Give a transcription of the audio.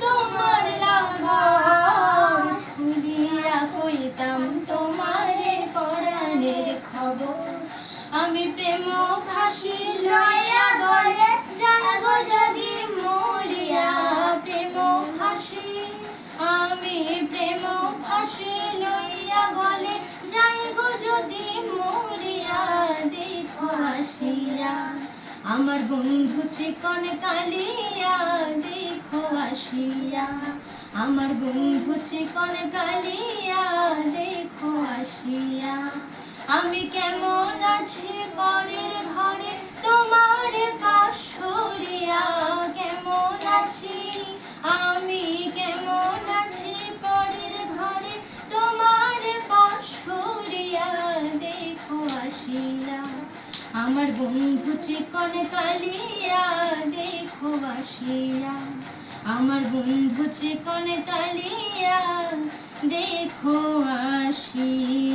তোমার লাগন, খুলিয়া কইতাম তোমারে পরাণের খবর। আমি প্রেম ফাঁসি লইয়া গলে যাইব যদি মরিয়া, প্রেম ফাঁসি, আমি প্রেম ফাঁসি লইয়া গলে যাইব যদি মরিয়া। দেখো আসিয়া আমার বন্ধু চিকন কালিয়া, দেখো আসিয়া আমার বন্ধু চিকন কালিয়া, দেখো আসিয়া। আমি কেমন আছি পরের ঘরে তোমার পাশ সরিয়া, কেমন আছি আমি, কেমন আছি পরের ঘরে তোমার পাশ সরিয়া। দেখো আসিয়া আমার বন্ধু চিকন কালিয়া, দেখো আসিয়া আমার বন্ধু চিকন কালিয়া, দেখো আসিয়া।